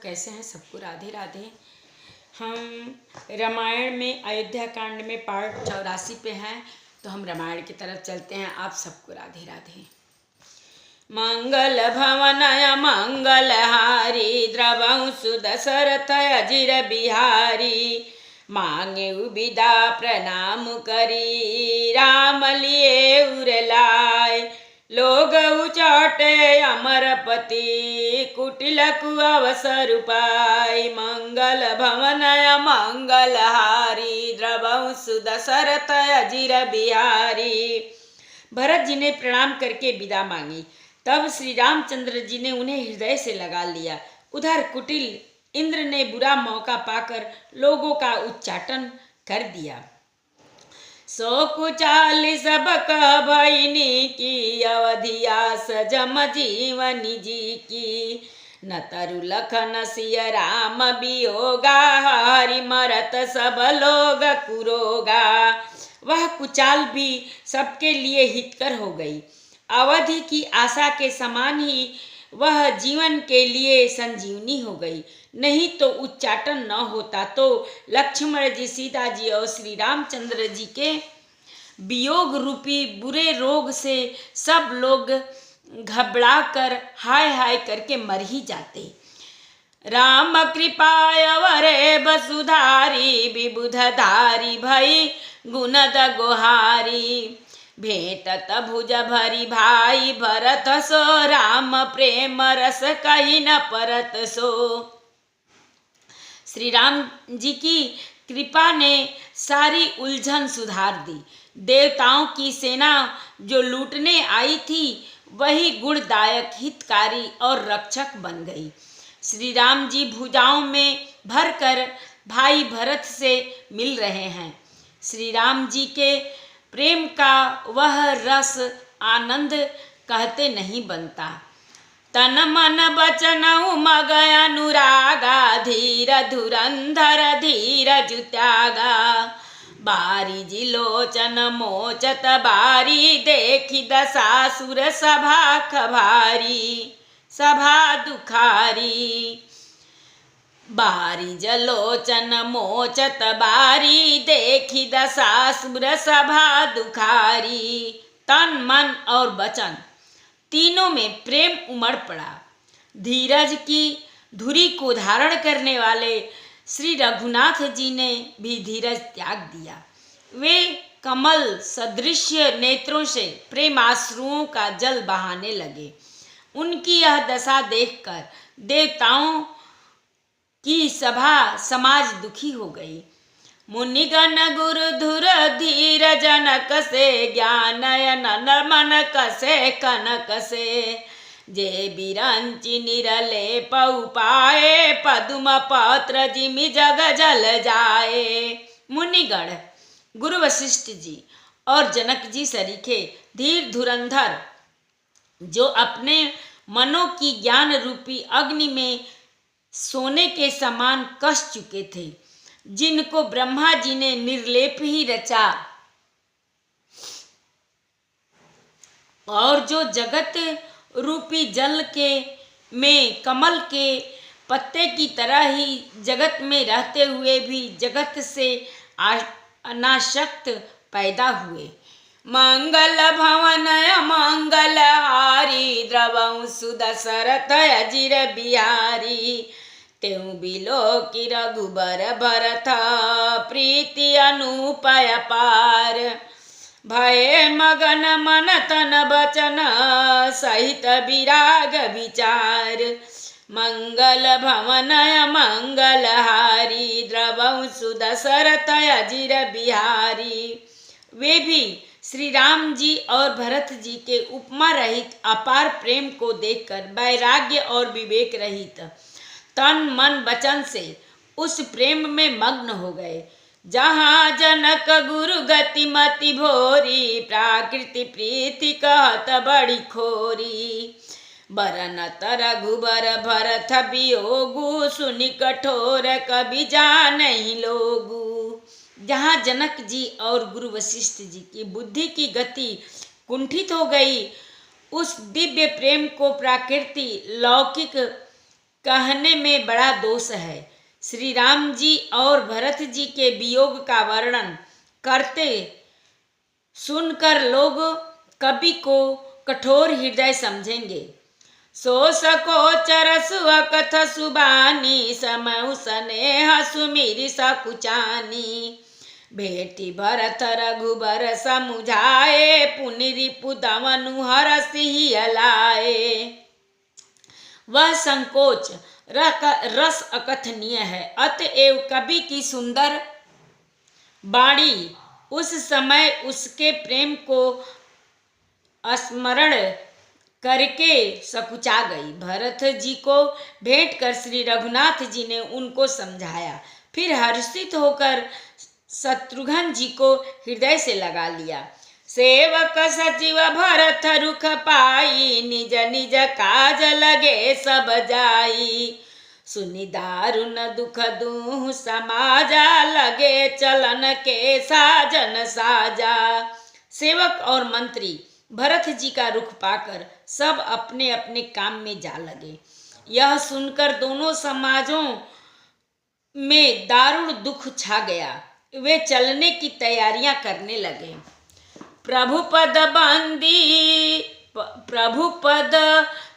कैसे हैं? सबको राधे राधे। हम रामायण में अयोध्या कांड में पार्ट 84 पे हैं, तो हम रामायण की तरफ चलते हैं। आप सबको राधे राधे। मंगल भवनय मंगलहारी द्रवंसु दशरथ अजिर बिहारी, मांगे विदा प्रणाम करी राम लिए उरलाय, लोग उचाटे अमरपति कुटिलकु अवसर पाय, मंगल भवनय मंगलहारी द्रवंसु दशरथ अजिर बिहारी। भरत जी ने प्रणाम करके विदा मांगी, तब श्री रामचंद्र जी ने उन्हें हृदय से लगा लिया। उधर कुटिल इंद्र ने बुरा मौका पाकर लोगों का उच्चाटन कर दिया। सो कुचाल सब कह भइनी की, अवधियास जम जीवनी जी की, न तरु लखन सिय राम बियोगा, हरि मरत सब लोग कुरोगा। वह कुचाल भी सबके लिए हितकर हो गई। अवधि की आशा के समान ही वह जीवन के लिए संजीवनी हो गई। नहीं तो उच्चाटन न होता तो लक्ष्मण जी, सीता जी और श्री रामचंद्र जी के वियोग रूपी बुरे रोग से सब लोग घबरा कर हाय हाय करके मर ही जाते। राम कृपाय वरे वसुधारी, विबुधधारी भई गुणद गोहारी, भेटत भुज भरी भाई भरत सो, राम प्रेम रस कही न परत सो। श्री राम जी की कृपा ने सारी उलझन सुधार दी। देवताओं की सेना जो लूटने आई थी वही गुणदायक, हितकारी और रक्षक बन गई। श्री राम जी भुजाओं में भरकर भाई भरत से मिल रहे हैं। श्री राम जी के प्रेम का वह रस आनंद कहते नहीं बनता। तन मन बचन उमग अनुरागा, धीर धुरंधर धीरज त्यागा, बारी जिलोचन मोचत बारी, देखी दशासुर सभा खभारी सभा दुखारी। बारी जलोचन मोचत बारी, देखी दशासुर सभा दुखारी। तन मन और वचन तीनों में प्रेम उमड़ पड़ा। धीरज की धुरी को धारण करने वाले श्री रघुनाथ जी ने भी धीरज त्याग दिया। वे कमल सदृश नेत्रों से प्रेमाश्रुओं का जल बहाने लगे। उनकी यह दशा देखकर देवताओं की सभा समाज दुखी हो गई। मुनिगण गुरु धुर धीर जनक से, ज्ञानयन मन कसे कनक से, जे बिरंचि निरले पौ पाए, पद्म पत्र जिमि जग जल जाए। मुनिगण गुरु वशिष्ठ जी और जनक जी सरीखे धीर धुरंधर जो अपने मनों की ज्ञान रूपी अग्नि में सोने के समान कस चुके थे, जिनको ब्रह्मा जी ने निर्लेप ही रचा और जो जगत रूपी जल के में कमल के पत्ते की तरह ही जगत में रहते हुए भी जगत से अनासक्त पैदा हुए। मंगल भवनय मंगलहारी, द्रवंसु दशरथ अजिर बिहारी, तेऊ बिलोकि रघुबर भरत, प्रीति अनुपय पार, भये मगन मन तन बचन, सहित विराग विचार। मंगल भवनय मंगलहारी, द्रवंसु दशरथ अजिर बिहारी। वे भी श्री राम जी और भरत जी के उपमा रहित अपार प्रेम को देखकर वैराग्य और विवेक रहित तन मन वचन से उस प्रेम में मग्न हो गए। जहाँ जनक गुरु गति मति भोरी, प्राकृति प्रीति कहत बड़ी खोरी, बरनत रघुबर भरत वियोगु, सुनि कठोर कवि जानहि लोगु। जहाँ जनक जी और गुरु वशिष्ठ जी की बुद्धि की गति कुंठित हो गई, उस दिव्य प्रेम को प्रकृति लौकिक कहने में बड़ा दोष है। श्री राम जी और भरत जी के वियोग का वर्णन करते सुनकर लोग कवि को कठोर हृदय समझेंगे। सो सकोचर सुअकथ सुबानी समउ स्नेह सुमिरि सकुचानी भेटी भरत रघुबर समुझाए पुनि रिपु दमनु हरसि हलाए। वह संकोच रस अकथनीय है, अतएव कवि की सुंदर वाणी उस समय उसके प्रेम को स्मरण करके सकुचा गई। भरत जी को भेंट कर श्री रघुनाथ जी ने उनको समझाया, फिर हर्षित होकर शत्रुघ्न जी को हृदय से लगा लिया। सेवक सचिव भरत रुख पाई निज निज काज लगे सब जाई सुनि दारुण दुख दूह समाजा लगे चलन के साजन साजा। सेवक और मंत्री भरत जी का रुख पाकर सब अपने अपने काम में जा लगे। यह सुनकर दोनों समाजों में दारुण दुख छा गया। वे चलने की तैयारियां करने लगे। प्रभु पद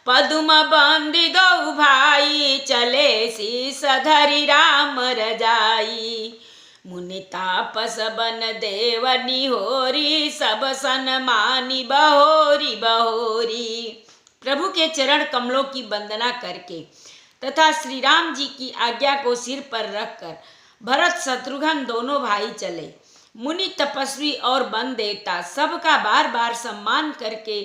पदुम बंदी गौ भाई चले शीस धरि राम रजाई मुनि तापस बन देव निहोरी सब सन मानी बहोरी बहोरी। प्रभु के चरण कमलों की वंदना करके तथा श्री राम जी की आज्ञा को सिर पर रखकर भरत शत्रुघ्न दोनों भाई चले। मुनि तपस्वी और वन देवता सबका बार बार सम्मान करके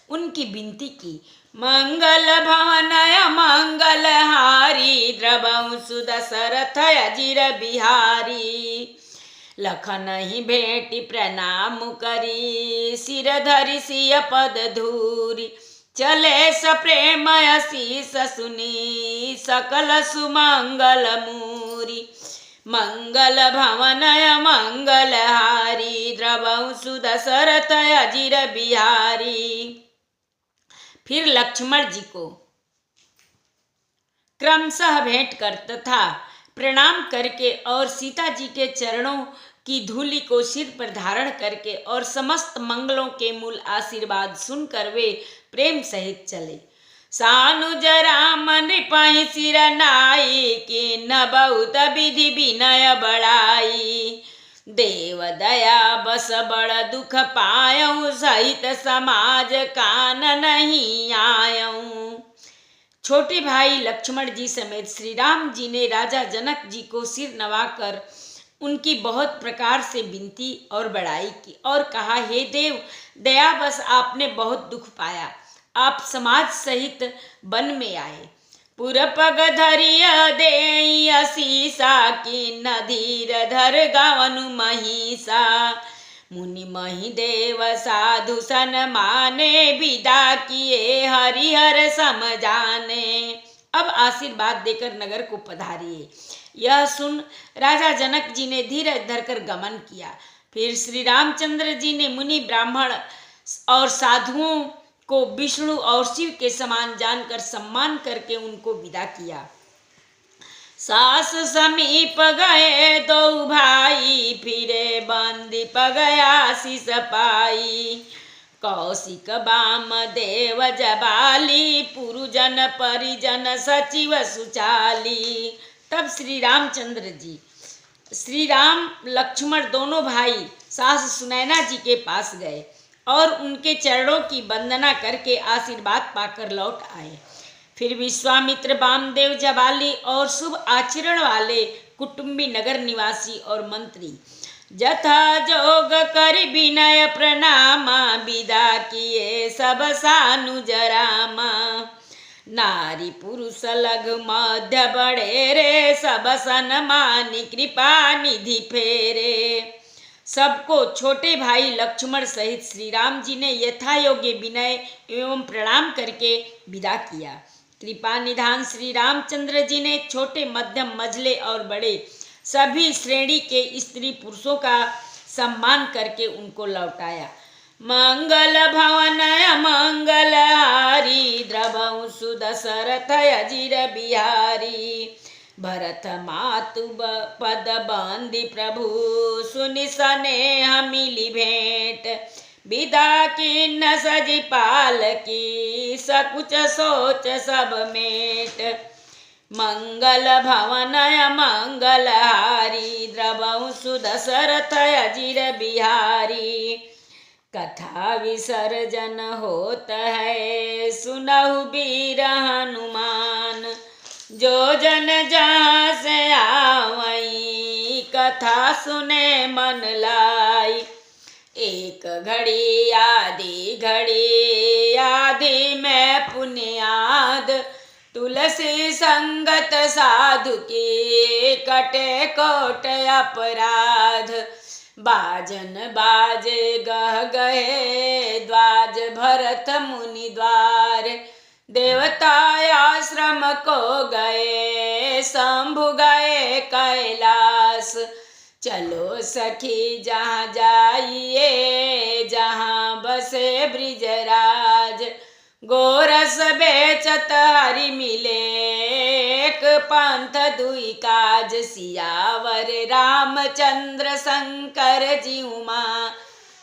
उनकी विनती की। मंगल भवनय मंगल हारी द्रवहु सुदशरथ अजिर बिहारी लखन ही भेटी प्रणाम करी सिर धरि सिय पद धूरी चले सप्रेम शीस सुनी सकल सुमंगल मूरी मंगल भवनय मंगल हारी द्रवहु सुदशरथ अजिर बिहारी। फिर लक्ष्मण जी को क्रमशः भेंट कर तथा प्रणाम करके और सीता जी के चरणों की धूलि को सिर पर धारण करके और समस्त मंगलों के मूल आशीर्वाद सुनकर वे प्रेम सहित चले। सानुज राम नृपहि सिर नाई कि न बहुत विधि विनय बढ़ाई देव दया बस बड़ दुख पायऊ सहित समाज कान नहीं आयऊ। छोटे भाई लक्ष्मण जी समेत श्री राम जी ने राजा जनक जी को सिर नवाकर उनकी बहुत प्रकार से विनती और बड़ाई की और कहा, हे देव दया बस आपने बहुत दुख पाया, आप समाज सहित वन में आए। पुरपग धरिय देई असीसा की न धीर धर गावनु महिषा मुनि मही देव साधु सन माने विदा किए हरिहर समझाने। अब आशीर्वाद देकर नगर को पधारिए। यह सुन राजा जनक जी ने धीरज धरकर गमन किया। फिर श्री रामचंद्र जी ने मुनि ब्राह्मण और साधुओं को विष्णु और शिव के समान जानकर सम्मान करके उनको विदा किया। सास समीप गए दो भाई फिरे बंदीप गया शीस पाई कौशिक बाम देव जबाली पुरुजन परिजन सचिव सुचाली। तब श्री रामचंद्र जी श्री राम लक्ष्मण दोनों भाई सास सुनैना जी के पास गए और उनके चरणों की वंदना करके आशीर्वाद पाकर लौट आए। फिर विश्वामित्र वामदेव जबाली और शुभ आचरण वाले कुटुंबी नगर निवासी और मंत्री जथा जोग कर विनय प्रणामा विदा किए सब सानुज रामा नारी पुरुष लघु मध्य बड़े रे सब सन्मानी कृपा निधि फेरे। सबको छोटे भाई लक्ष्मण सहित श्री राम जी ने यथा योग्य विनय एवं प्रणाम करके विदा किया। कृपा निधान श्री रामचंद्र जी ने छोटे मध्यम मझले और बड़े सभी श्रेणी के स्त्री पुरुषों का सम्मान करके उनको लौटाया। मंगल भवन मंगलहारी द्रवंसु दशरथ अजिर बिहारी। भरत मातु पद बंदी प्रभु सुनि स्नेह मिली भेंट। विदा किन्न सजी पाल की सकुच सोच सब मेट। मंगल भवन मंगलहारी द्रवंसु दशरथ अजिर बिहारी। कथा विसर्जन होत है सुनहु वीर हनुमान। जो जन जहाँ से आवई कथा सुने मन लाई। एक घड़ी आधी में पुण्याद। तुलसी संगत साधु की कटे कोट अपराध। बाजन बाजे गह गहे द्वाज भरत मुनि द्वार। देवता आश्रम को गए शंभु गए कैलाश। चलो सखी जहाँ जाइए जहाँ बसे ब्रिजराज। गोरस बेचत हरि मिले एक पंथ दुई काज। सियावर रामचंद्र शंकर जी उमा।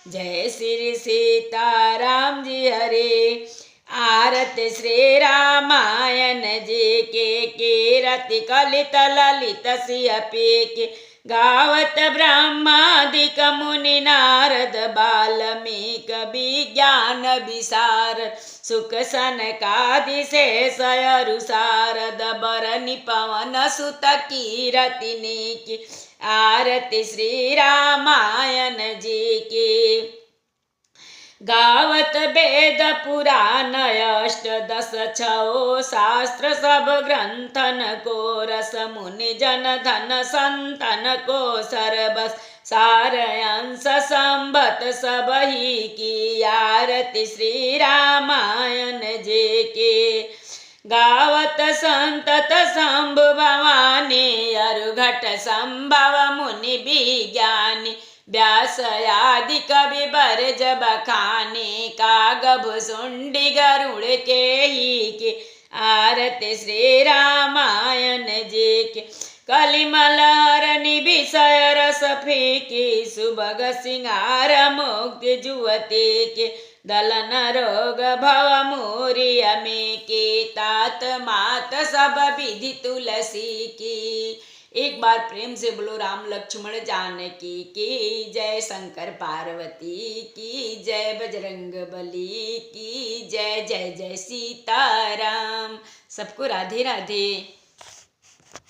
जय श्री सीताराम जी हरे। आरत श्री रामायण जी के रति कलित ललित सिय के। गावत ब्रह्मादिक मुनि नारद बाल्मीक विज्ञान विशारद। सुख सनकादि शेष अरु शारद बरनि पवन सुत कीरति नीकी। आरती श्री रामायण जी की। गावत वेद पुराण अष्टदश छो शास्त्र सब ग्रंथन को। रस मुनि जन धन संतन को सर्वस सार अंश संबत सब ही की। आरती श्री रामायण जी की। गावत संतत शंभु भवानी अरुघट संभव मुनि विज्ञानी। व्यास आदि कवि बरज बखाने कागभ सुंडी गरुड़ के ही के। आरती श्री रामायण जी के। कलिमल हरनि विषय रस फीकी। सुभग सिंगार मुक्ति जुवती के। दलन रोग भव मोरिय में के। तात मात सब विधि तुलसी की। एक बार प्रेम से बोलो राम लक्ष्मण जानकी की जय। शंकर पार्वती की जय। बजरंग बली की जय। जय जय सीताराम। सबको राधे राधे।